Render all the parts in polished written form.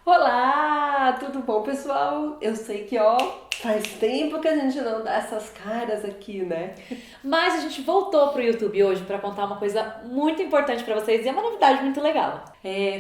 Olá, tudo bom, pessoal? Eu sei que, faz tempo que a gente não dá essas caras aqui, né? Mas a gente voltou pro YouTube hoje para contar uma coisa muito importante para vocês e é uma novidade muito legal.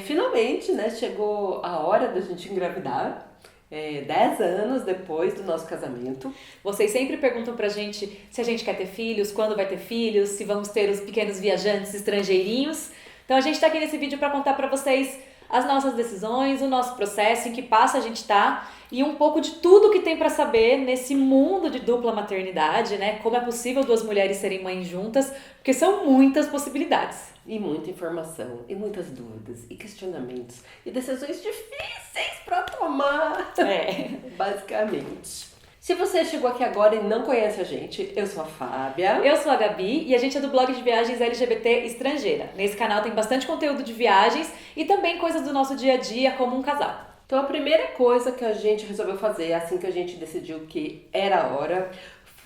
Finalmente, né, chegou a hora da gente engravidar, 10 anos depois do nosso casamento. Vocês sempre perguntam pra gente se a gente quer ter filhos, quando vai ter filhos, se vamos ter os pequenos viajantes estrangeirinhos. Então a gente tá aqui nesse vídeo para contar para vocês as nossas decisões, o nosso processo, em que passo a gente tá e um pouco de tudo que tem para saber nesse mundo de dupla maternidade, né? Como é possível duas mulheres serem mães juntas, porque são muitas possibilidades. E muita informação, e muitas dúvidas, e questionamentos, e decisões difíceis pra tomar, É. basicamente. Se você chegou aqui agora e não conhece a gente, eu sou a Fábia. Eu sou a Gabi e a gente é do blog de viagens LGBT Estrangeira. Nesse canal tem bastante conteúdo de viagens e também coisas do nosso dia a dia como um casal. Então a primeira coisa que a gente resolveu fazer assim que a gente decidiu que era a hora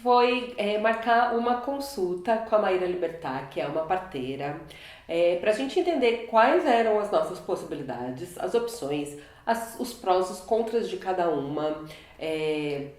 foi marcar uma consulta com a Maíra Libertar, que é uma parteira, para a gente entender quais eram as nossas possibilidades, as opções, os prós, os contras de cada uma,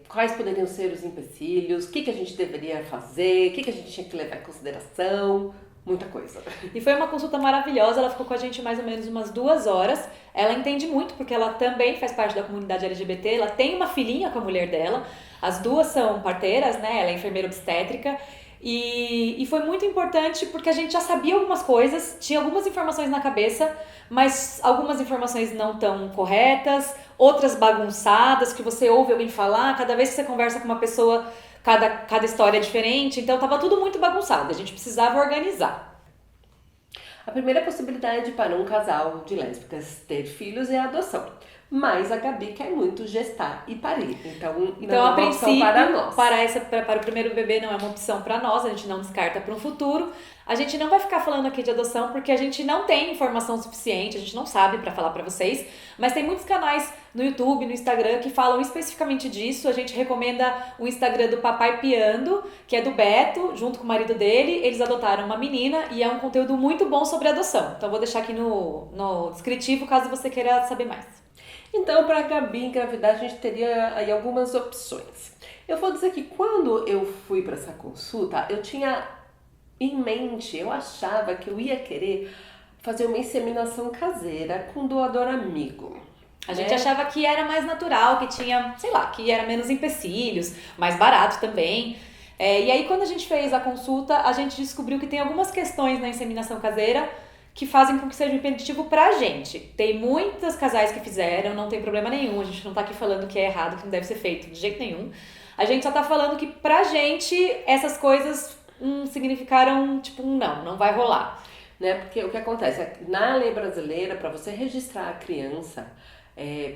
quais poderiam ser os empecilhos, o que a gente deveria fazer, o que a gente tinha que levar em consideração, muita coisa. E foi uma consulta maravilhosa, ela ficou com a gente mais ou menos umas 2 horas. Ela entende muito porque ela também faz parte da comunidade LGBT, ela tem uma filhinha com a mulher dela, as duas são parteiras, né? Ela é enfermeira obstétrica. E foi muito importante porque a gente já sabia algumas coisas, tinha algumas informações na cabeça, mas algumas informações não tão corretas, outras bagunçadas, que você ouve alguém falar, cada vez que você conversa com uma pessoa, cada história é diferente, então tava tudo muito bagunçado, a gente precisava organizar. A primeira possibilidade para um casal de lésbicas ter filhos é a adoção. Mas a Gabi quer muito gestar e parir. Então, não Então, é a uma opção princípio, para nós. para o primeiro bebê não é uma opção para nós, a gente não descarta para um futuro. A gente não vai ficar falando aqui de adoção porque a gente não tem informação suficiente, a gente não sabe para falar para vocês, mas tem muitos canais no YouTube, no Instagram que falam especificamente disso. A gente recomenda o Instagram do Papai Piando, que é do Beto, junto com o marido dele. Eles adotaram uma menina e é um conteúdo muito bom sobre adoção. Então, vou deixar aqui no descritivo caso você queira saber mais. Então, para a Gabi engravidar, a gente teria aí algumas opções. Eu vou dizer que quando eu fui para essa consulta, eu tinha em mente, eu achava que eu ia querer fazer uma inseminação caseira com doador amigo. A gente achava que era mais natural, que tinha, sei lá, que era menos empecilhos, mais barato também. E aí, quando a gente fez a consulta, a gente descobriu que tem algumas questões na inseminação caseira que fazem com que seja impeditivo pra gente. Tem muitos casais que fizeram, não tem problema nenhum, a gente não tá aqui falando que é errado, que não deve ser feito, de jeito nenhum. A gente só tá falando que pra gente essas coisas significaram tipo não vai rolar. Né? Porque o que acontece? Na lei brasileira, para você registrar a criança,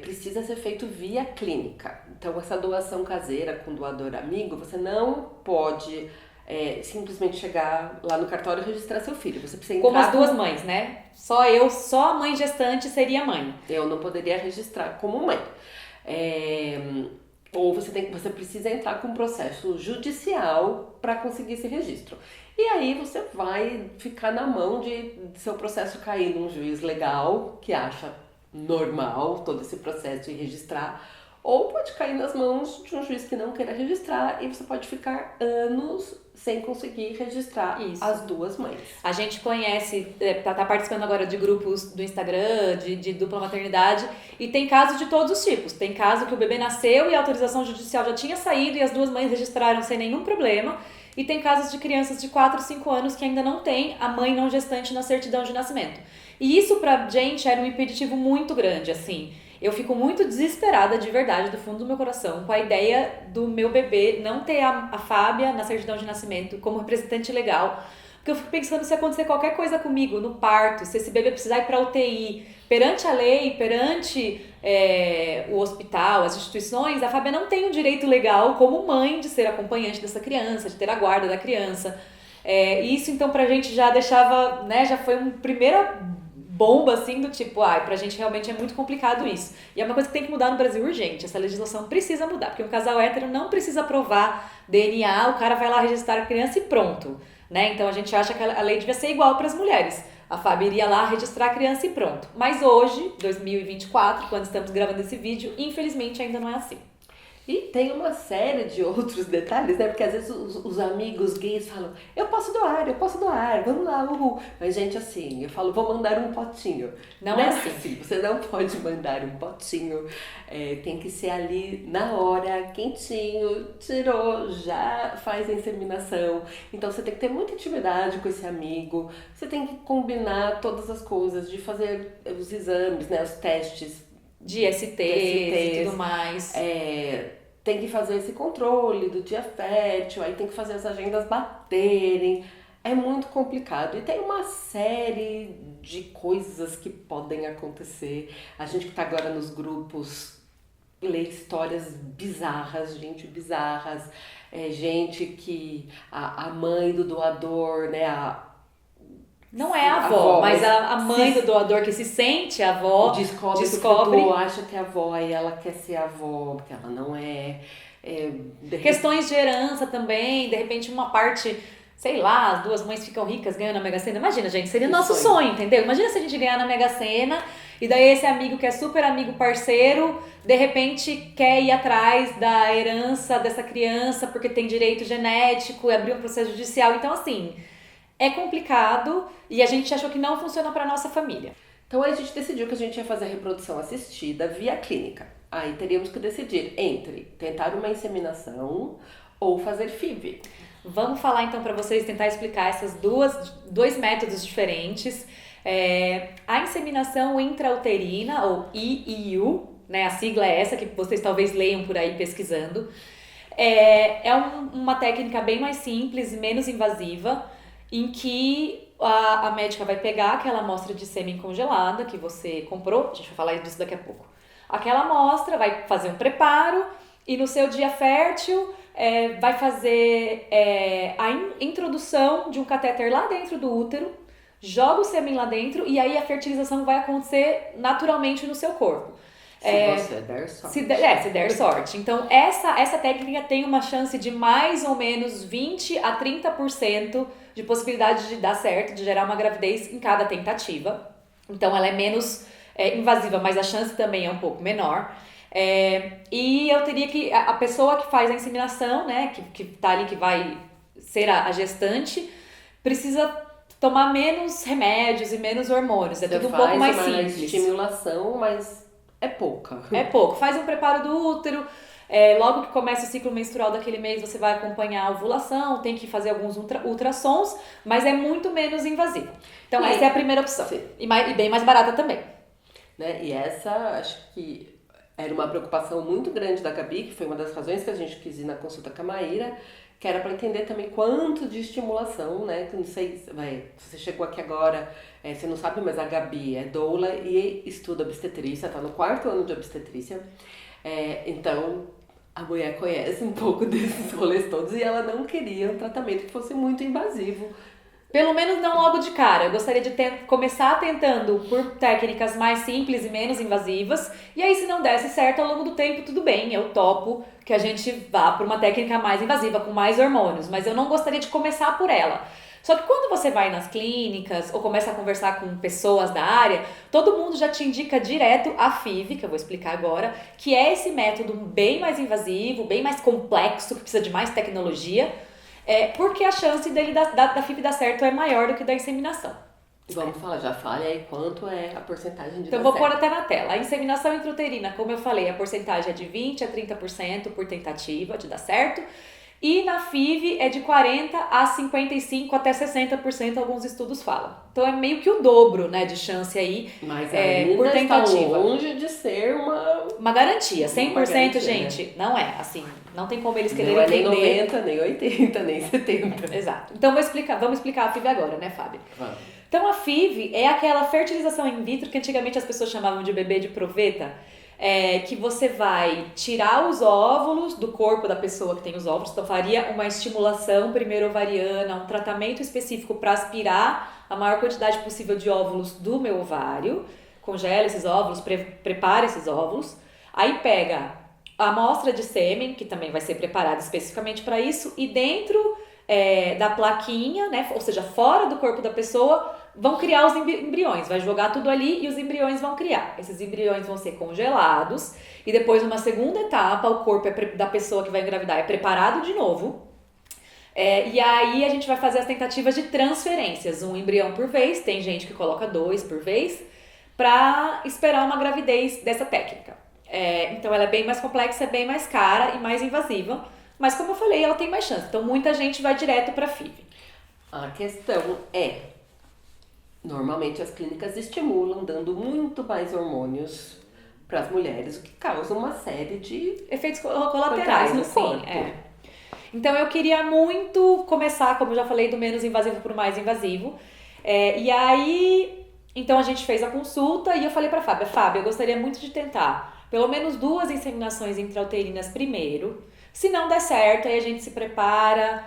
precisa ser feito via clínica. Então, essa doação caseira com doador amigo, você não pode simplesmente chegar lá no cartório e registrar seu filho. Você precisa entrar Como as duas mães, né? Só a mãe gestante seria mãe. Eu não poderia registrar como mãe. Ou você precisa entrar com um processo judicial para conseguir esse registro. E aí você vai ficar na mão de seu processo cair num juiz legal que acha normal todo esse processo e registrar, ou pode cair nas mãos de um juiz que não queira registrar e você pode ficar anos sem conseguir registrar as duas mães. A gente conhece, tá participando agora de grupos do Instagram, de dupla maternidade, e tem casos de todos os tipos. Tem caso que o bebê nasceu e a autorização judicial já tinha saído e as duas mães registraram sem nenhum problema. E tem casos de crianças de 4, 5 anos que ainda não tem a mãe não gestante na certidão de nascimento. E isso pra gente era um impeditivo muito grande, assim. Eu fico muito desesperada, de verdade, do fundo do meu coração, com a ideia do meu bebê não ter a Fábia na certidão de nascimento como representante legal. Porque eu fico pensando se acontecer qualquer coisa comigo no parto, se esse bebê precisar ir pra UTI, perante a lei, perante o hospital, as instituições, a Fábia não tem o direito legal como mãe de ser acompanhante dessa criança, de ter a guarda da criança. Isso então pra gente já deixava, né, já foi uma primeira bomba, assim, do tipo, pra gente realmente é muito complicado isso. E é uma coisa que tem que mudar no Brasil urgente, essa legislação precisa mudar, porque um casal hétero não precisa provar DNA, o cara vai lá registrar a criança e pronto, né? Então a gente acha que a lei devia ser igual para as mulheres. A Fábio iria lá registrar a criança e pronto. Mas hoje, 2024, quando estamos gravando esse vídeo, infelizmente ainda não é assim. E tem uma série de outros detalhes, né? Porque às vezes os amigos gays falam, eu posso doar, vamos lá, uhul. Mas, gente, assim, eu falo, vou mandar um potinho. Não é assim. Você não pode mandar um potinho. Tem que ser ali na hora, quentinho, tirou, já faz a inseminação. Então você tem que ter muita intimidade com esse amigo. Você tem que combinar todas as coisas, de fazer os exames, né? Os testes De STs e tudo mais. Tem que fazer esse controle do dia fértil, aí tem que fazer as agendas baterem. É muito complicado. E tem uma série de coisas que podem acontecer. A gente que tá agora nos grupos lê histórias bizarras, gente, bizarras. Gente que a mãe do doador, né, Não é a avó, mas a mãe do doador que se sente a avó descobre que o doador acha que é a avó e ela quer ser a avó, porque ela não é. Questões de herança também, de repente uma parte, sei lá, as duas mães ficam ricas ganhando na Mega Sena. Imagina, gente, seria nosso sonho, entendeu? Imagina se a gente ganhar na Mega Sena e daí esse amigo que é super amigo parceiro, de repente quer ir atrás da herança dessa criança porque tem direito genético e abrir um processo judicial. Então, assim, é complicado e a gente achou que não funciona para nossa família. Então a gente decidiu que a gente ia fazer a reprodução assistida via clínica. Aí teríamos que decidir entre tentar uma inseminação ou fazer FIV. Vamos falar então para vocês, tentar explicar esses dois métodos diferentes. A inseminação intrauterina, ou IIU, né, a sigla é essa que vocês talvez leiam por aí pesquisando. Uma técnica bem mais simples e menos invasiva, em que a médica vai pegar aquela amostra de sêmen congelada que você comprou, a gente vai falar disso daqui a pouco. Aquela amostra vai fazer um preparo e no seu dia fértil vai fazer a introdução de um catéter lá dentro do útero, joga o sêmen lá dentro e aí a fertilização vai acontecer naturalmente no seu corpo. Se você der sorte. Se der sorte. Então, essa técnica tem uma chance de mais ou menos 20 a 30% de possibilidade de dar certo, de gerar uma gravidez em cada tentativa. Então, ela é menos invasiva, mas a chance também é um pouco menor. E eu teria que... A pessoa que faz a inseminação, né, que tá ali, que vai ser a gestante, precisa tomar menos remédios e menos hormônios. É tudo um pouco mais simples. Estimulação, mas é pouca. É pouco. Faz um preparo do útero. Logo que começa o ciclo menstrual daquele mês, você vai acompanhar a ovulação, tem que fazer alguns ultrassons, mas é muito menos invasivo. Então, essa é a primeira opção. E bem mais barata também. Né? E essa, acho que era uma preocupação muito grande da Gabi, que foi uma das razões que a gente quis ir na consulta com a Maíra, que era para entender também quanto de estimulação, né? Que não sei, você chegou aqui agora, você não sabe, mas a Gabi é doula e estuda obstetrícia, tá no 4º ano de obstetrícia. Então, a mulher conhece um pouco desses rolês todos e ela não queria um tratamento que fosse muito invasivo. Pelo menos não logo de cara. Eu gostaria de começar tentando por técnicas mais simples e menos invasivas. E aí, se não desse certo ao longo do tempo, tudo bem. Eu topo que a gente vá por uma técnica mais invasiva, com mais hormônios. Mas eu não gostaria de começar por ela. Só que quando você vai nas clínicas ou começa a conversar com pessoas da área, todo mundo já te indica direto a FIV, que eu vou explicar agora, que é esse método bem mais invasivo, bem mais complexo, que precisa de mais tecnologia, porque a chance dele da FIV dar certo é maior do que da inseminação. Vamos falar, já fale aí quanto é a porcentagem de Então, vou pôr até na tela. A inseminação intrauterina, como eu falei, a porcentagem é de 20 a 30% por tentativa de dar certo. E na FIV é de 40% a 55% até 60%, alguns estudos falam. Então é meio que o dobro, né, de chance aí. Mas ainda por tentativa. Está longe de ser uma garantia. 100%, garantia, gente, né? Não é. Assim, não tem como eles quererem entender. Não é nem 90, nem 80, nem 70. Exato. Então vamos explicar a FIV agora, né, Fábio? Vamos. Então a FIV é aquela fertilização in vitro que antigamente as pessoas chamavam de bebê de proveta. Que você vai tirar os óvulos do corpo da pessoa que tem os óvulos, então faria uma estimulação primeiro ovariana, um tratamento específico para aspirar a maior quantidade possível de óvulos do meu ovário, congela esses óvulos, prepara esses óvulos, aí pega a amostra de sêmen, que também vai ser preparada especificamente para isso, e dentro da plaquinha, né, ou seja, fora do corpo da pessoa, vão criar os embriões, vai jogar tudo ali e os embriões vão criar. Esses embriões vão ser congelados e depois, numa segunda etapa, o corpo da pessoa que vai engravidar é preparado de novo. E aí a gente vai fazer as tentativas de transferências, um embrião por vez, tem gente que coloca 2 por vez, para esperar uma gravidez dessa técnica. Então ela é bem mais complexa, é bem mais cara e mais invasiva, mas como eu falei, ela tem mais chance. Então muita gente vai direto para FIV. A questão é, normalmente as clínicas estimulam dando muito mais hormônios para as mulheres, o que causa uma série de efeitos colaterais no assim, corpo. Então eu queria muito começar, como eu já falei, do menos invasivo para o mais invasivo. E aí, então a gente fez a consulta e eu falei para a Fábia, eu gostaria muito de tentar pelo menos 2 inseminações intrauterinas primeiro. Se não der certo, aí a gente se prepara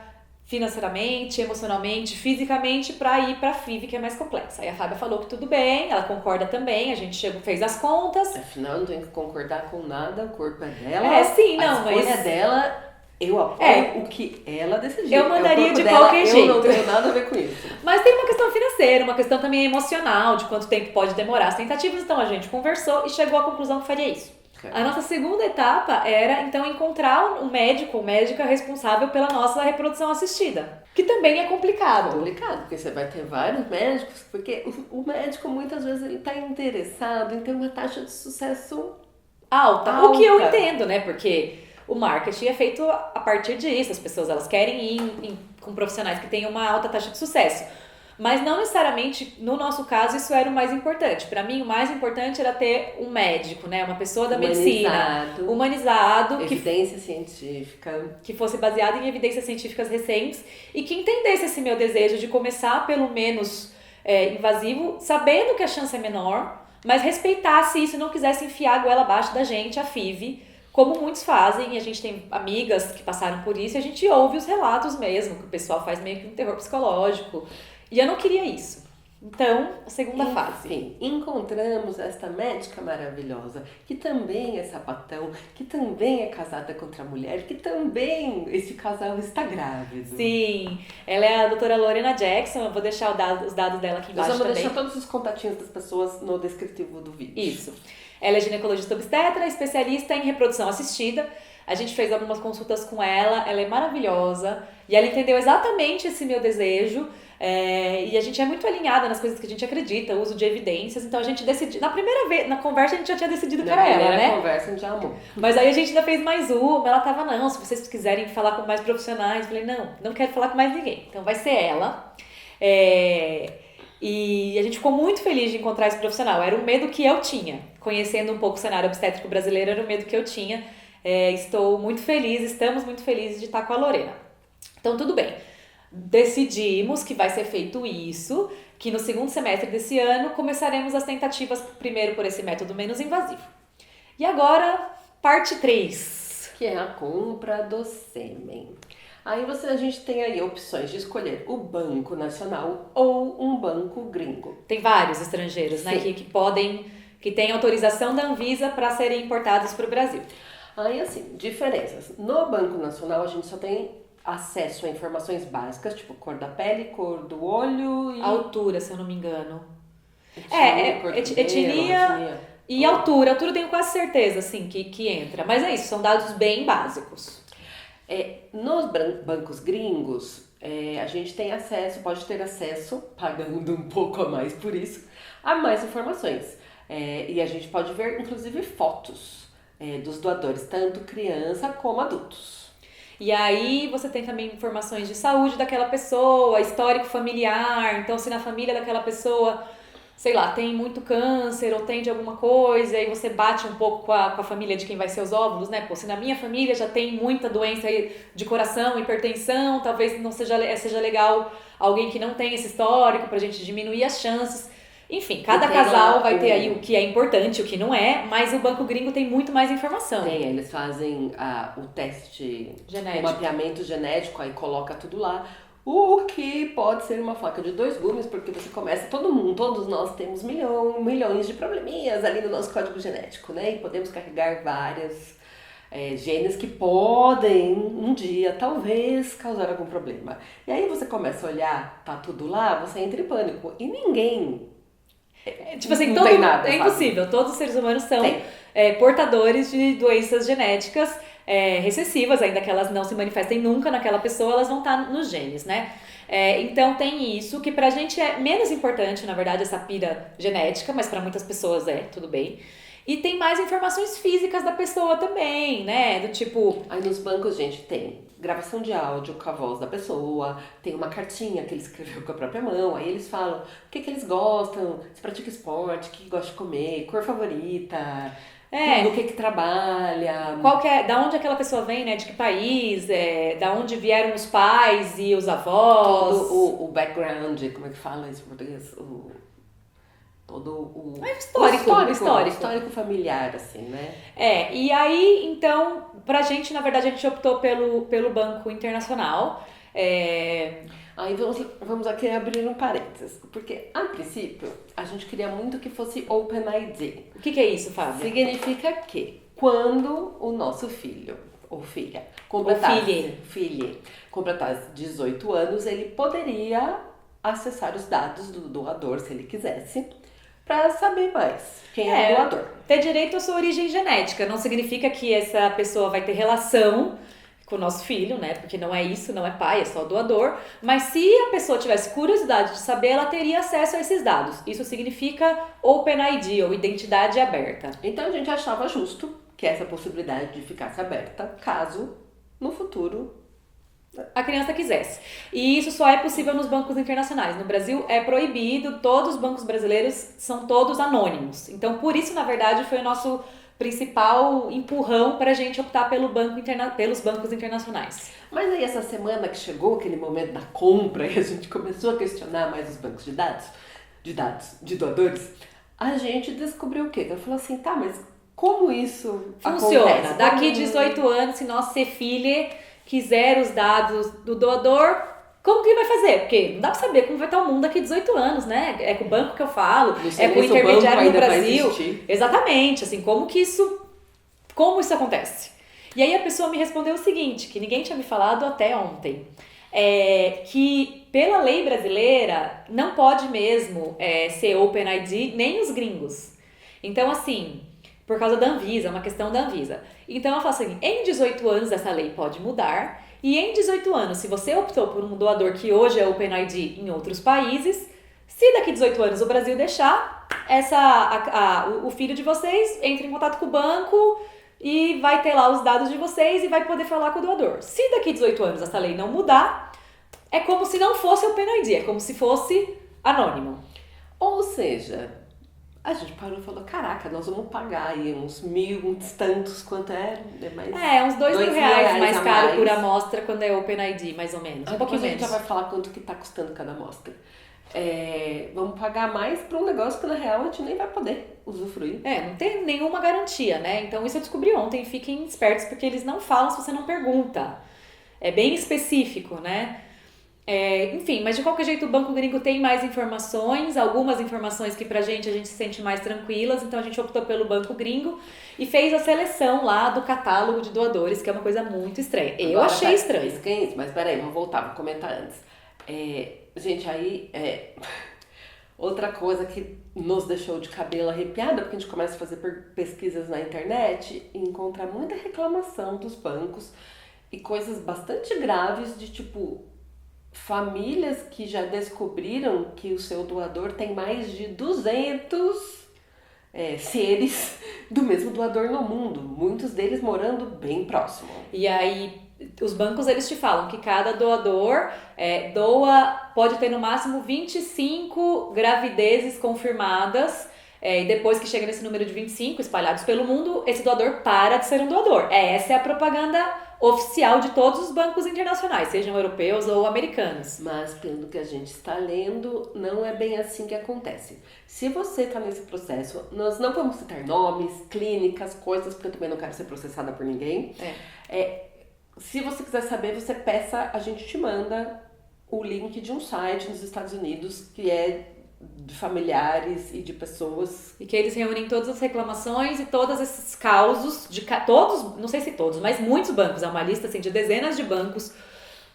financeiramente, emocionalmente, fisicamente para ir para a FIV, que é mais complexa. Aí a Fábia falou que tudo bem, ela concorda também, a gente fez as contas. Afinal, não tem que concordar com nada, o corpo é dela. Sim, não, a escolha dela, eu apoio o que ela decidiu. Eu mandaria de dela, qualquer jeito. Eu não tenho nada a ver com isso. Mas tem uma questão financeira, uma questão também emocional, de quanto tempo pode demorar as tentativas. Então a gente conversou e chegou à conclusão que faria isso. A nossa segunda etapa era, então, encontrar um médico ou médica responsável pela nossa reprodução assistida. Que também é complicado. Complicado, porque você vai ter vários médicos, porque o médico muitas vezes ele está interessado em ter uma taxa de sucesso alta. O que eu entendo, né? Porque o marketing é feito a partir disso. As pessoas elas querem ir com profissionais que tenham uma alta taxa de sucesso. Mas não necessariamente, no nosso caso, isso era o mais importante. Para mim, o mais importante era ter um médico, né? Uma pessoa da medicina humanizado, evidência científica, que fosse baseado em evidências científicas recentes e que entendesse esse meu desejo de começar pelo menos invasivo, sabendo que a chance é menor, mas respeitasse isso e não quisesse enfiar a goela abaixo da gente, a FIV, como muitos fazem, e a gente tem amigas que passaram por isso, e a gente ouve os relatos mesmo, que o pessoal faz meio que um terror psicológico. E eu não queria isso. Então, a segunda fase. Enfim, encontramos esta médica maravilhosa, que também é sapatão, que também é casada com outra mulher, que também esse casal está grávido. Sim, ela é a doutora Lorena Jackson, eu vou deixar os dados dela aqui embaixo também. Nós vamos deixar todos os contatinhos das pessoas no descritivo do vídeo. Isso. Ela é ginecologista obstetra, especialista em reprodução assistida. A gente fez algumas consultas com ela é maravilhosa e ela entendeu exatamente esse meu desejo. E a gente é muito alinhada nas coisas que a gente acredita, o uso de evidências, então a gente decidiu, na primeira vez, na conversa a gente já tinha decidido que era ela, né? Na primeira conversa a gente já amou. Mas aí a gente ainda fez mais uma, ela tava, não, se vocês quiserem falar com mais profissionais, eu falei, não quero falar com mais ninguém, então vai ser ela. E a gente ficou muito feliz de encontrar esse profissional, era um medo que eu tinha, conhecendo um pouco o cenário obstétrico brasileiro, era um medo que eu tinha. Estamos muito felizes de estar com a Lorena. Então tudo bem. Decidimos que vai ser feito isso, que no segundo semestre desse ano começaremos as tentativas primeiro por esse método menos invasivo. E agora, parte 3. Que é a compra do sêmen. Aí a gente tem aí opções de escolher o banco nacional ou um banco gringo. Tem vários estrangeiros, né, que têm autorização da Anvisa para serem importados para o Brasil. Aí assim, diferenças. No Banco Nacional a gente só tem acesso a informações básicas, tipo cor da pele, cor do olho e... altura, se eu não me engano. Etnia e altura. Altura eu tenho quase certeza, assim, que entra. Mas é isso, são dados bem básicos. Nos bancos gringos, a gente tem acesso, pode ter acesso, pagando um pouco a mais por isso, a mais informações. E a gente pode ver, inclusive, fotos dos doadores, tanto criança como adultos. E aí você tem também informações de saúde daquela pessoa, histórico familiar, então se na família daquela pessoa, sei lá, tem muito câncer ou tem de alguma coisa, aí você bate um pouco com a família de quem vai ser os óvulos, né? Pô, se na minha família já tem muita doença de coração, hipertensão, talvez não seja legal alguém que não tem esse histórico pra gente diminuir as chances. Enfim, cada casal vai ter aí o que é importante, o que não é, mas o banco gringo tem muito mais informação. Eles fazem o teste genético, o mapeamento genético, aí coloca tudo lá. O que pode ser uma faca de 2 gumes, porque você começa, todos nós temos milhões de probleminhas ali no nosso código genético, né? E podemos carregar várias genes que podem, um dia, talvez, causar algum problema. E aí você começa a olhar, tá tudo lá, você entra em pânico. E ninguém Tipo assim, não tem nada, é sabe? impossível. Todos os seres humanos são Tem. portadores de doenças genéticas recessivas, ainda que elas não se manifestem nunca naquela pessoa, elas vão estar nos genes, né? Então tem isso, que pra gente é menos importante, na verdade, essa pira genética, mas pra muitas pessoas tudo bem. E tem mais informações físicas da pessoa também, né? Do tipo. Aí nos bancos, gente, tem gravação de áudio com a voz da pessoa, tem uma cartinha que ele escreveu com a própria mão, aí eles falam o que eles gostam, se pratica esporte, o que gosta de comer, cor favorita, do que trabalha. Da onde aquela pessoa vem, né? De que país, da onde vieram os pais e os avós. Todo o background, como é que fala isso em português? Todo o histórico familiar, assim, né? E aí, então, pra gente, na verdade, a gente optou pelo Banco Internacional. Aí vamos aqui abrir um parênteses, porque a princípio a gente queria muito que fosse OpenID. O que é isso, Fábio? Significa que quando o nosso filho ou filha completasse 18 anos, ele poderia acessar os dados do doador, se ele quisesse, para saber mais quem é o doador. Ter direito à sua origem genética não significa que essa pessoa vai ter relação com o nosso filho, né? Porque não é isso, não é pai, é só doador. Mas se a pessoa tivesse curiosidade de saber, ela teria acesso a esses dados. Isso significa OpenID, ou identidade aberta. Então a gente achava justo que essa possibilidade ficasse aberta, caso no futuro a criança quisesse. E isso só é possível nos bancos internacionais. No Brasil é proibido, todos os bancos brasileiros são todos anônimos. Então, por isso, na verdade, foi o nosso principal empurrão para a gente optar pelos bancos internacionais. Mas aí essa semana que chegou aquele momento da compra e a gente começou a questionar mais os bancos de doadores, a gente descobriu o quê? Ela falou assim, tá, mas como isso funciona? Acontece? Daqui 18 anos, se nossa filha quiser os dados do doador, como que vai fazer? Porque não dá pra saber como vai estar o mundo daqui a 18 anos, né? É com o banco que eu falo, é com o intermediário no Brasil. Exatamente, assim, como isso acontece? E aí a pessoa me respondeu o seguinte, que ninguém tinha me falado até ontem, que pela lei brasileira não pode mesmo ser OpenID nem os gringos. Então, assim, por causa da Anvisa, é uma questão da Anvisa. Então ela fala assim, em 18 anos essa lei pode mudar, e em 18 anos, se você optou por um doador que hoje é OpenID em outros países, se daqui 18 anos o Brasil deixar, o filho de vocês entra em contato com o banco e vai ter lá os dados de vocês e vai poder falar com o doador. Se daqui 18 anos essa lei não mudar, é como se não fosse OpenID, é como se fosse anônimo. Ou seja, a gente parou e falou, caraca, nós vamos pagar aí uns 1.000, uns tantos, quanto é? Uns R$2.000 mais caro por amostra quando é OpenID, mais ou menos. Um pouquinho menos. A gente já vai falar quanto que tá custando cada amostra. Vamos pagar mais para um negócio que na real a gente nem vai poder usufruir. Não tem nenhuma garantia, né? Então isso eu descobri ontem, fiquem espertos porque eles não falam se você não pergunta. É bem específico, né? Enfim, mas de qualquer jeito o Banco Gringo tem mais informações, algumas informações que pra gente a gente se sente mais tranquilas, então a gente optou pelo Banco Gringo e fez a seleção lá do catálogo de doadores, que é uma coisa muito estranha. Eu achei estranho. Mas peraí, vou comentar antes. Gente, aí outra coisa que nos deixou de cabelo arrepiada, porque a gente começa a fazer pesquisas na internet e encontra muita reclamação dos bancos e coisas bastante graves de tipo famílias que já descobriram que o seu doador tem mais de 200 seres do mesmo doador no mundo, muitos deles morando bem próximo. E aí os bancos eles te falam que cada doador pode ter no máximo 25 gravidezes confirmadas. E depois que chega nesse número de 25 espalhados pelo mundo, esse doador para de ser um doador. Essa é a propaganda oficial de todos os bancos internacionais, sejam europeus ou americanos. Mas pelo que a gente está lendo, não é bem assim que acontece. Se você está nesse processo, nós não vamos citar nomes, clínicas, coisas, porque eu também não quero ser processada por ninguém. Se você quiser saber, você peça, a gente te manda o link de um site nos Estados Unidos que é de familiares e de pessoas. E que eles reúnem todas as reclamações e todos esses causos de todos, não sei se todos, mas muitos bancos. É uma lista assim, de dezenas de bancos,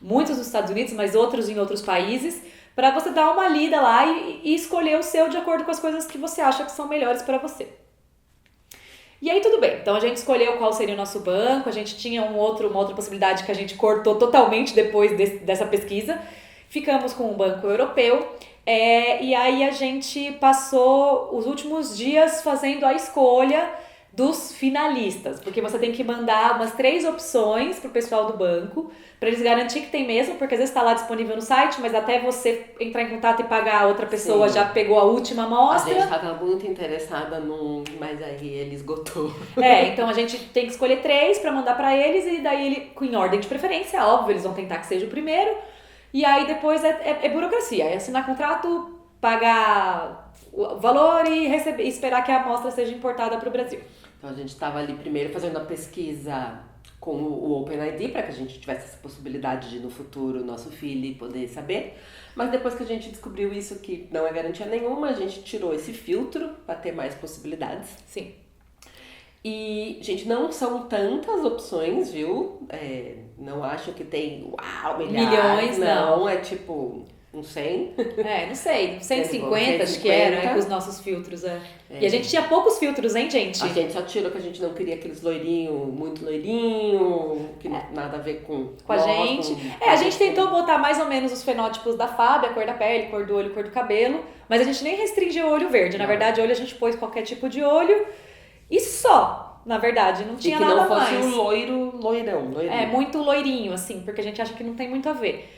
muitos nos Estados Unidos, mas outros em outros países, para você dar uma lida lá e escolher o seu de acordo com as coisas que você acha que são melhores para você. E aí tudo bem, então a gente escolheu qual seria o nosso banco, a gente tinha uma outra possibilidade que a gente cortou totalmente depois dessa pesquisa. Ficamos com o Banco Europeu, e aí a gente passou os últimos dias fazendo a escolha dos finalistas, porque você tem que mandar umas 3 opções pro pessoal do banco, para eles garantirem que tem mesmo, porque às vezes está lá disponível no site, mas até você entrar em contato e pagar, a outra pessoa já pegou a última amostra. A gente estava muito interessada num, mas aí ele esgotou. Então a gente tem que escolher 3 para mandar para eles, e daí ele, em ordem de preferência, óbvio, eles vão tentar que seja o primeiro, e aí depois é burocracia, é assinar contrato, pagar o valor e esperar que a amostra seja importada para o Brasil. Então a gente estava ali primeiro fazendo a pesquisa com o OpenID para que a gente tivesse essa possibilidade de no futuro nosso filho poder saber. Mas depois que a gente descobriu isso que não é garantia nenhuma, a gente tirou esse filtro para ter mais possibilidades. Sim. E, gente, não são tantas opções, viu? Não acho que tem, uau, milhões, não. É tipo... uns 100? Não sei, 150 acho que era, com os nossos filtros, E a gente tinha poucos filtros, hein, gente? A gente só tirou que a gente não queria aqueles loirinhos, muito loirinho, que nada a ver com a gente. A gente tentou botar mais ou menos os fenótipos da Fábia, a cor da pele, cor do olho, cor do cabelo, mas a gente nem restringiu o olho verde. Na verdade, olho a gente pôs qualquer tipo de olho e só, na verdade, não tinha nada mais. E que não fosse o loirão. Muito loirinho, assim, porque a gente acha que não tem muito a ver.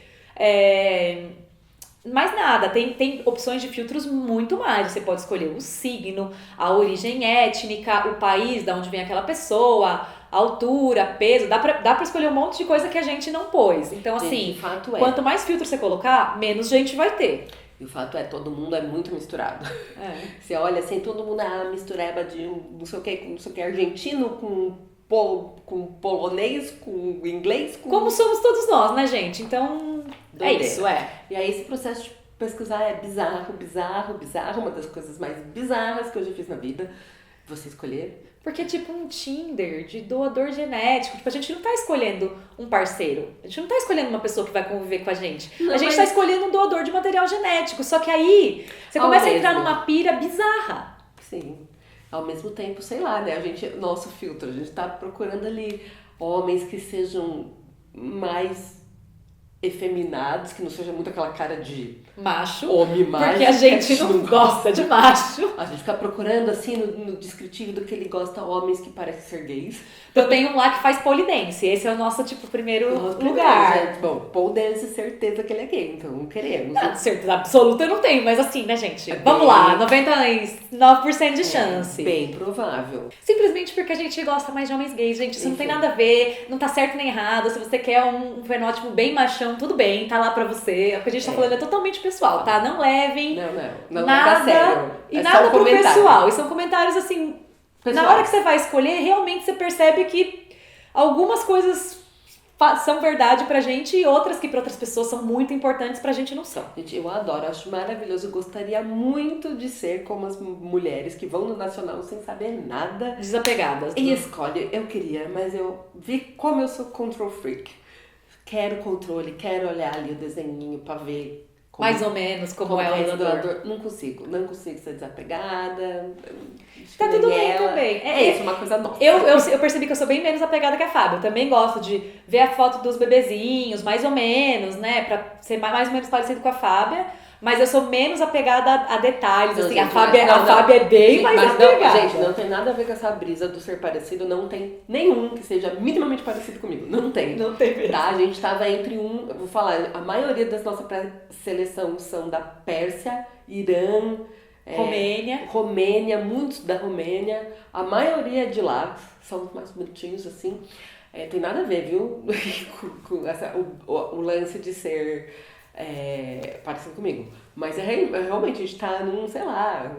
Mas nada, tem opções de filtros muito mais. Você pode escolher o signo, a origem étnica, o país de onde vem aquela pessoa, a altura, peso. Dá pra escolher um monte de coisa que a gente não pôs. Então, assim, quanto mais filtro você colocar, menos gente vai ter. E o fato todo mundo é muito misturado. Você olha assim, todo mundo é uma mistureba de não sei o que, argentino com polonês, com inglês. Como somos todos nós, né, gente? Então, doideira. É isso, E aí esse processo de pesquisar é bizarro. Uma das coisas mais bizarras que eu já fiz na vida. Você escolher. Porque é tipo um Tinder de doador genético. Tipo, a gente não tá escolhendo um parceiro. A gente não tá escolhendo uma pessoa que vai conviver com a gente. A gente tá escolhendo um doador de material genético. Só que aí, você começa a entrar numa pira bizarra. Sim. Ao mesmo tempo, sei lá, né? Nosso filtro, a gente tá procurando ali homens que sejam mais efeminados, que não seja muito aquela cara de macho, homem macho. Porque a gente não gosta de macho. A gente fica procurando assim no descritivo do que ele gosta, homens que parecem ser gays. Eu tenho um lá que faz pole dance, esse é o nosso primeiro lugar. Bom, pole dance, certeza que ele é gay, então não queremos. Certeza absoluta eu não tenho, mas assim, né, gente? Vamos lá, 99% de chance. Bem provável. Simplesmente porque a gente gosta mais de homens gays, gente. Isso não tem nada a ver, não tá certo nem errado. Se você quer um fenótipo bem machão, tudo bem, tá lá pra você. O que a gente tá falando é totalmente pessoal, tá? Não levem não nada sério. E nada pro pessoal. E são comentários assim, na hora que você vai escolher, realmente você percebe que algumas coisas são verdade pra gente e outras que pra outras pessoas são muito importantes pra gente não são. Gente, eu adoro, acho maravilhoso. Eu gostaria muito de ser como as mulheres que vão no Nacional sem saber nada. Desapegadas. E escolhe, eu queria, mas eu vi como eu sou control freak. Quero controle, quero olhar ali o desenhinho pra ver mais ou menos como é o doador. Não consigo ser desapegada. Tá tudo bem também. Isso, uma coisa nova. Eu percebi que eu sou bem menos apegada que a Fábio. Eu também gosto de ver a foto dos bebezinhos, mais ou menos, né? Pra ser mais ou menos parecido com a Fábia. Mas eu sou menos apegada a detalhes, assim. A Fábia é bem mais apegada. Gente, não tem nada a ver com essa brisa do ser parecido. Não tem nenhum que seja minimamente parecido comigo. Não tem. Não tem mesmo. Tá? A gente tava entre eu vou falar, a maioria das nossas pré-seleção são da Pérsia, Irã, Romênia, muitos da Romênia. A maioria de lá são mais bonitinhos, assim. Tem nada a ver, viu? com o lance de ser... parecido comigo. Mas realmente a gente tá num, sei lá,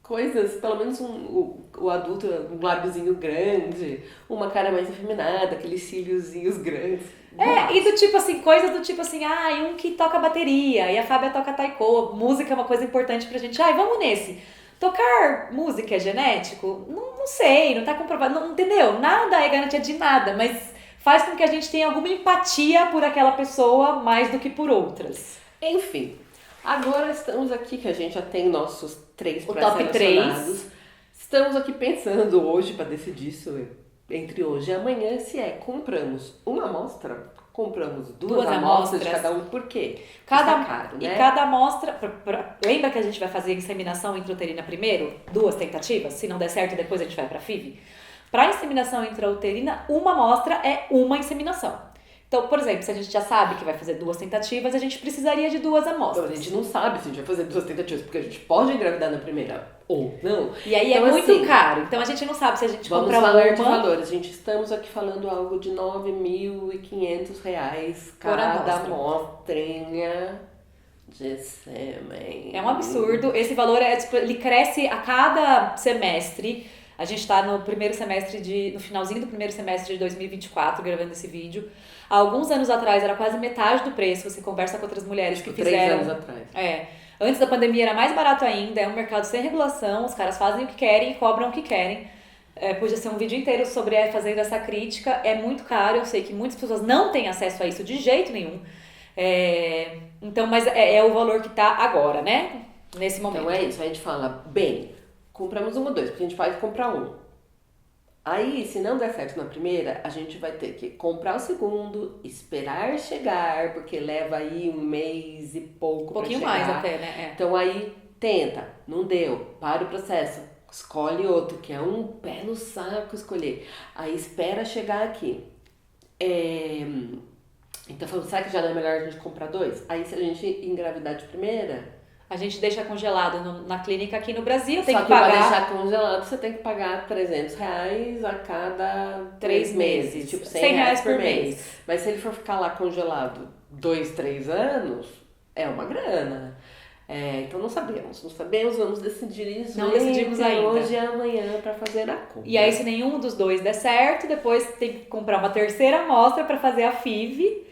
coisas, pelo menos o adulto, um lábiozinho grande, uma cara mais afeminada, aqueles cíliozinhos grandes. E do tipo assim, coisas do tipo assim, um que toca bateria, e a Fábia toca taiko, música é uma coisa importante pra gente, vamos nesse. Tocar música é genético? Não sei, não tá comprovado, não, entendeu? Nada é garantia de nada, mas faz com que a gente tenha alguma empatia por aquela pessoa mais do que por outras. Enfim, agora estamos aqui, que a gente já tem nossos 3 pré-selecionados. Top 3. Estamos aqui pensando hoje, para decidir isso entre hoje e amanhã, se compramos uma amostra, compramos duas amostras de cada um, por quê? Está caro, né? E cada amostra, lembra que a gente vai fazer inseminação intrauterina primeiro? 2 tentativas, se não der certo depois a gente vai para a FIV? Para inseminação intrauterina, uma amostra é uma inseminação. Então, por exemplo, se a gente já sabe que vai fazer 2 tentativas, a gente precisaria de 2 amostras. Então, a gente não sabe se a gente vai fazer 2 tentativas, porque a gente pode engravidar na primeira ou não. E aí então, é muito assim, caro. Então, a gente não sabe se a gente compra uma... Vamos falar de valores. Gente, estamos aqui falando algo de R$9.500 cada amostrinha de sêmen. É um absurdo. Esse valor, ele cresce a cada semestre. A gente está no finalzinho do primeiro semestre de 2024, gravando esse vídeo. Há alguns anos atrás era quase metade do preço. Você conversa com outras mulheres que fizeram... 3 anos atrás. Antes da pandemia era mais barato ainda. É um mercado sem regulação. Os caras fazem o que querem e cobram o que querem. Podia ser um vídeo inteiro sobre fazendo essa crítica. É muito caro. Eu sei que muitas pessoas não têm acesso a isso de jeito nenhum. Então, mas é o valor que está agora, né? Nesse momento. Então é isso. A gente fala, compramos 1 ou 2, porque a gente pode comprar 1. Aí, se não der certo na primeira, a gente vai ter que comprar o segundo, esperar chegar, porque leva aí 1 mês e pouco pra chegar. Um pouquinho mais até, né? Então aí, tenta, não deu, para o processo, escolhe outro, que é um pé no saco escolher. Aí espera chegar aqui. Então, será que já não é melhor a gente comprar 2? Aí, se a gente engravidar de primeira... A gente deixa congelado na clínica aqui no Brasil, tem que pagar... Só que pra deixar congelado, você tem que pagar R$300 a cada 3 meses. Tipo, R$100 por mês. Mas se ele for ficar lá congelado 2, 3 anos, é uma grana. Então não sabemos, vamos decidir isso. Não decidimos ainda. Hoje e amanhã pra fazer a compra. E aí, se nenhum dos 2 der certo, depois tem que comprar uma terceira amostra pra fazer a FIV.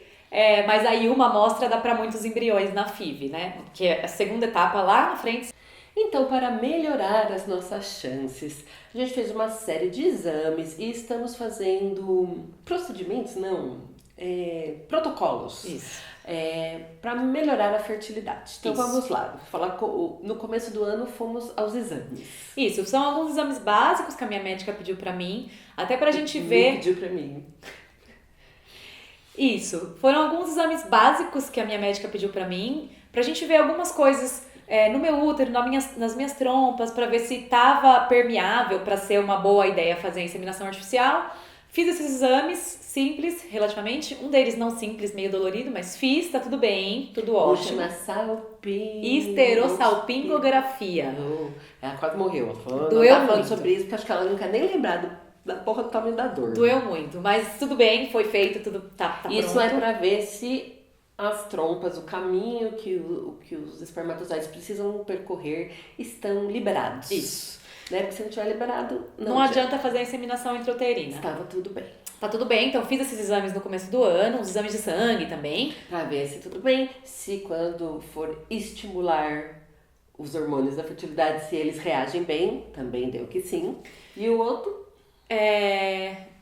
Mas aí uma amostra dá para muitos embriões na FIV, né? Que é a segunda etapa lá na frente. Então, para melhorar as nossas chances, a gente fez uma série de exames e estamos fazendo procedimentos, protocolos. Isso. Para melhorar a fertilidade. Então, vamos lá. Vou falar no começo do ano fomos aos exames. Isso, são alguns exames básicos que a minha médica pediu para mim, até pra gente ver... Pediu para mim. Isso, foram alguns exames básicos que a minha médica pediu pra mim, pra gente ver algumas coisas no meu útero, nas minhas trompas, pra ver se tava permeável pra ser uma boa ideia fazer a inseminação artificial. Fiz esses exames simples, relativamente, um deles não simples, meio dolorido, mas fiz, tá tudo bem, tudo ótimo. Esterossalpingografia. Ela quase morreu, doeu muito. Falando sobre isso, porque acho que ela não quer nem lembrar da porra do tamanho da dor. Doeu muito, mas tudo bem, foi feito, tudo tá isso pronto. É pra ver se as trompas, o caminho que os espermatozoides precisam percorrer estão liberados. Isso. Né? Porque se não estiver liberado, não adianta fazer a inseminação intrauterina. Estava tudo bem. Tá tudo bem, então fiz esses exames no começo do ano, os exames de sangue também. Pra ver se tudo bem, se quando for estimular os hormônios da fertilidade, se eles reagem bem, também deu que sim. E o outro?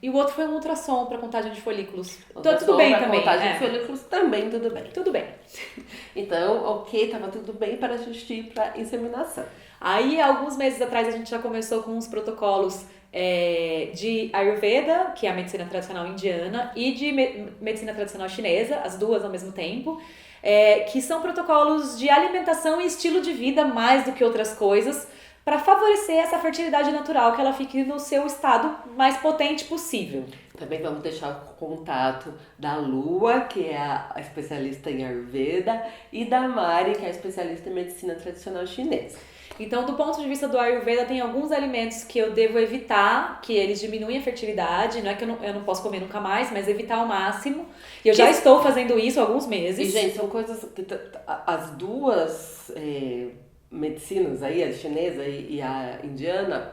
E o outro foi um ultrassom para contagem de folículos. Tudo bem também. Contagem de folículos também, tudo bem. Tudo bem. Então, ok, tava tudo bem para a gente ir para inseminação. Aí, alguns meses atrás, a gente já começou com os protocolos de Ayurveda, que é a medicina tradicional indiana, e de medicina tradicional chinesa, as duas ao mesmo tempo, que são protocolos de alimentação e estilo de vida mais do que outras coisas, para favorecer essa fertilidade natural, que ela fique no seu estado mais potente possível. Também vamos deixar o contato da Lua, que é a especialista em Ayurveda, e da Mari, que é a especialista em medicina tradicional chinesa. Então, do ponto de vista do Ayurveda, tem alguns alimentos que eu devo evitar, que eles diminuem a fertilidade. Não é que eu não posso comer nunca mais, mas evitar ao máximo. E eu já estou fazendo isso há alguns meses. E, gente, são coisas que as duas medicinas aí, a chinesa e a indiana,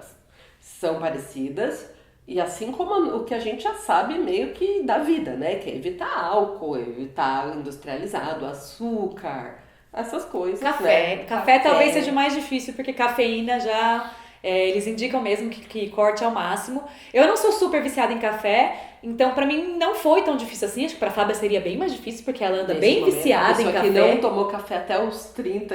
são parecidas. E assim como o que a gente já sabe meio que da vida, né? Que é evitar álcool, evitar industrializado, açúcar, essas coisas, Café. né? Café talvez seja mais difícil, porque cafeína já. Eles indicam mesmo que corte ao máximo. Eu não sou super viciada em café, então pra mim não foi tão difícil assim. Acho que pra Fábia seria bem mais difícil, porque ela anda bem viciada em café. Só que não tomou café até os 30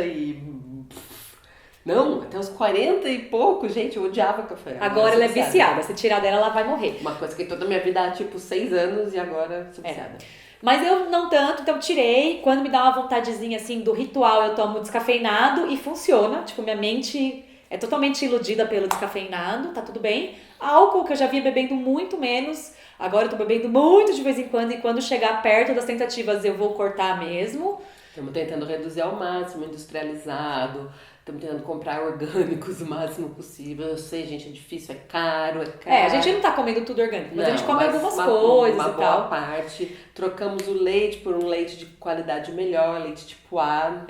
Não, até os 40 e pouco, gente, eu odiava café. Agora ela é viciada. Se tirar dela, ela vai morrer. Uma coisa que toda a minha vida há tipo 6 anos e agora sou viciada. Mas eu não tanto, então tirei. Quando me dá uma vontadezinha assim do ritual, eu tomo descafeinado e funciona. Tipo, minha mente é totalmente iludida pelo descafeinado, tá tudo bem. Álcool, que eu já vinha bebendo muito menos, agora eu tô bebendo muito de vez em quando, e quando chegar perto das tentativas eu vou cortar mesmo. Estamos tentando reduzir ao máximo, industrializado. Estamos tentando comprar orgânicos o máximo possível. Eu sei, gente, é difícil, é caro. A gente não tá comendo tudo orgânico, mas a gente come algumas coisas uma e tal. Boa parte. Trocamos o leite por um leite de qualidade melhor, leite tipo A.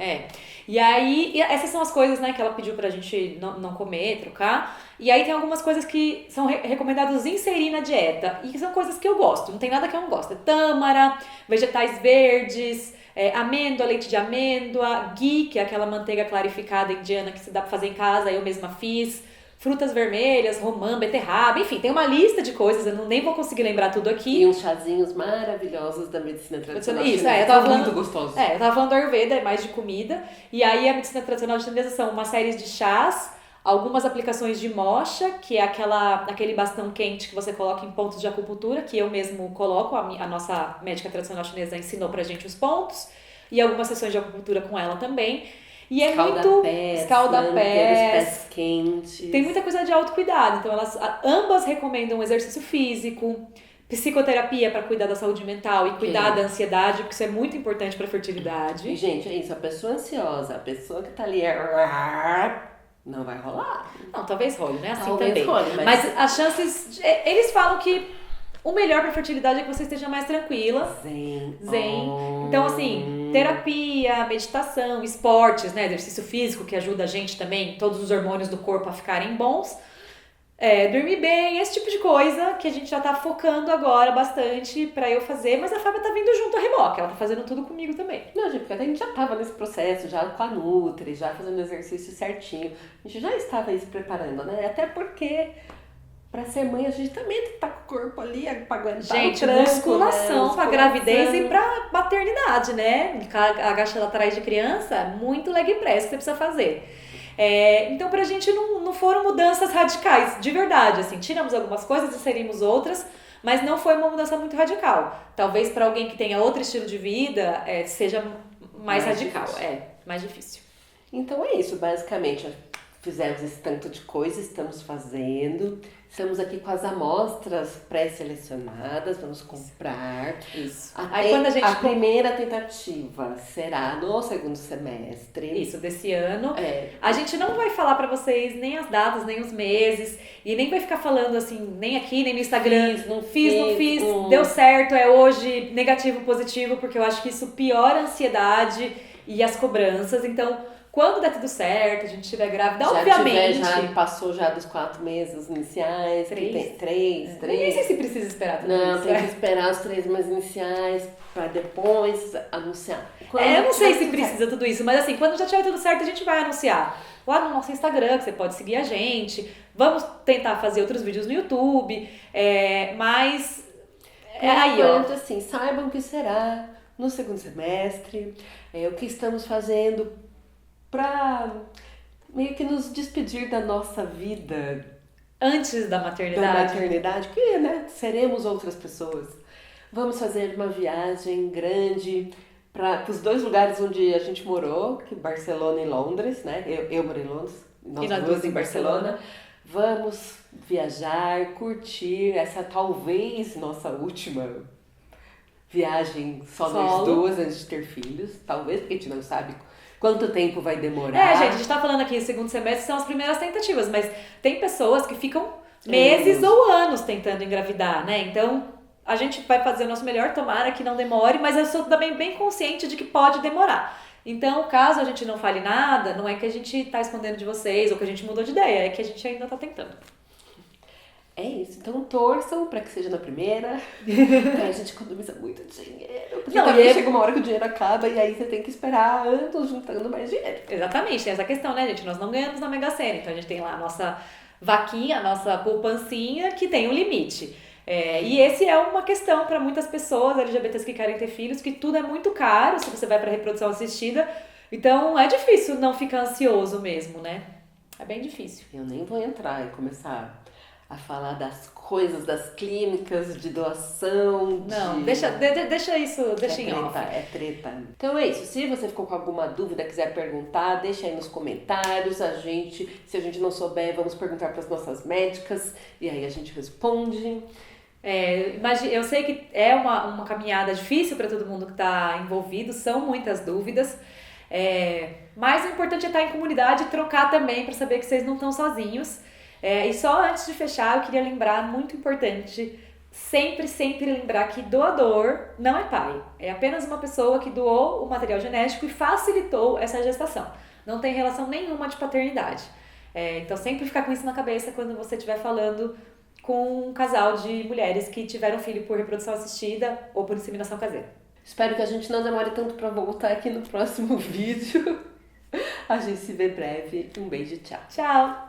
E aí, essas são as coisas, né, que ela pediu pra gente não comer, trocar. E aí tem algumas coisas que são recomendadas inserir na dieta. E que são coisas que eu gosto, não tem nada que eu não gosto. É tâmara, vegetais verdes, amêndoa, leite de amêndoa, ghee, que é aquela manteiga clarificada indiana que se dá pra fazer em casa, eu mesma fiz, frutas vermelhas, romã, beterraba, enfim, tem uma lista de coisas, eu nem vou conseguir lembrar tudo aqui. E uns chazinhos maravilhosos da medicina tradicional Isso, chinesa, eu tava falando, muito gostosos. Eu tava falando do Ayurveda, é mais de comida, e aí a medicina tradicional chinesa são uma série de chás, algumas aplicações de mocha, que é aquele bastão quente que você coloca em pontos de acupuntura, que eu mesmo coloco, a nossa médica tradicional chinesa ensinou pra gente os pontos, e algumas sessões de acupuntura com ela também. E é escalda-pés, quentes. Tem muita coisa de autocuidado, então ambas recomendam exercício físico, psicoterapia para cuidar da saúde mental e cuidar da ansiedade, porque isso é muito importante para fertilidade. E, gente, é isso, a pessoa ansiosa, a pessoa que tá ali não vai rolar. Não, talvez role, né? Assim talvez também. Role, mas as chances... Eles falam que o melhor pra fertilidade é que você esteja mais tranquila. Zen. Então, assim, terapia, meditação, esportes, né? Exercício físico que ajuda a gente também, todos os hormônios do corpo a ficarem bons. Dormir bem, esse tipo de coisa que a gente já tá focando agora bastante pra eu fazer, mas a Fábia tá vindo junto a reboque, ela tá fazendo tudo comigo também. Não, gente, porque a gente já tava nesse processo, já com a Nutri, já fazendo exercício certinho, a gente já estava aí se preparando, né? Até porque pra ser mãe a gente também tem que estar com o corpo ali pra aguentar gente, o tranco, musculação, né? Pra gravidez e pra maternidade, né? Agachando atrás de criança, muito leg press que você precisa fazer. Então pra gente não foram mudanças radicais, de verdade, assim, tiramos algumas coisas, inserimos outras, mas não foi uma mudança muito radical. Talvez pra alguém que tenha outro estilo de vida, seja mais radical, difícil. Mais difícil. Então é isso, basicamente, fizemos esse tanto de coisa, estamos fazendo, estamos aqui com as amostras pré-selecionadas, vamos comprar. Isso. Aí quando a primeira tentativa será no segundo semestre. Isso, desse ano. A gente não vai falar pra vocês nem as datas, nem os meses, e nem vai ficar falando assim, nem aqui, nem no Instagram. Não fiz, deu certo, é hoje, negativo, positivo, porque eu acho que isso piora a ansiedade e as cobranças, então... Quando der tudo certo, a gente estiver grávida, obviamente... Passou já dos 4 meses iniciais. 3. Nem sei se precisa esperar tudo isso. Não, tem que esperar os 3 meses iniciais para depois anunciar. Eu não sei se precisa tudo isso, mas assim, quando já tiver tudo certo, a gente vai anunciar. Lá no nosso Instagram, que você pode seguir a gente. Vamos tentar fazer outros vídeos no YouTube. Mas... assim, saibam que será no segundo semestre. O que estamos fazendo... pra meio que nos despedir da nossa vida. Antes da maternidade. Que, né, seremos outras pessoas. Vamos fazer uma viagem grande para os 2 lugares onde a gente morou, que Barcelona e Londres, né? Eu morei em Londres, nós duas em Barcelona. Vamos viajar, curtir essa talvez nossa última viagem só nós duas antes de ter filhos. Talvez, porque a gente não sabe quanto tempo vai demorar. Gente, a gente tá falando aqui, segundo semestre são as primeiras tentativas, mas tem pessoas que ficam meses ou anos tentando engravidar, né? Então, a gente vai fazer o nosso melhor, tomara que não demore, mas eu sou também bem consciente de que pode demorar. Então, caso a gente não fale nada, não é que a gente tá escondendo de vocês ou que a gente mudou de ideia, é que a gente ainda tá tentando. É isso, então torçam pra que seja na primeira. Aí a gente economiza muito dinheiro. Porque Não, também e é- chega uma hora que o dinheiro acaba e aí você tem que esperar anos juntando mais dinheiro. Exatamente, tem essa questão, né, gente? Nós não ganhamos na Mega Sena, então a gente tem lá a nossa vaquinha, a nossa poupancinha, que tem um limite. E esse é uma questão para muitas pessoas LGBTs que querem ter filhos, que tudo é muito caro se você vai para reprodução assistida. Então é difícil não ficar ansioso mesmo, né? É bem difícil. Eu nem vou entrar e começar a falar das coisas, das clínicas de doação, Não, de... deixa isso, deixa em off. É treta. Então é isso. Se você ficou com alguma dúvida, quiser perguntar, deixa aí nos comentários. Se a gente não souber, vamos perguntar para as nossas médicas e aí a gente responde. Eu sei que é uma caminhada difícil para todo mundo que está envolvido, são muitas dúvidas. Mas o importante é estar em comunidade e trocar também para saber que vocês não estão sozinhos. E só antes de fechar, eu queria lembrar, muito importante, sempre lembrar que doador não é pai. É apenas uma pessoa que doou o material genético e facilitou essa gestação. Não tem relação nenhuma de paternidade. Então sempre ficar com isso na cabeça quando você estiver falando com um casal de mulheres que tiveram filho por reprodução assistida ou por inseminação caseira. Espero que a gente não demore tanto para voltar aqui no próximo vídeo. A gente se vê breve. Um beijo, tchau. Tchau!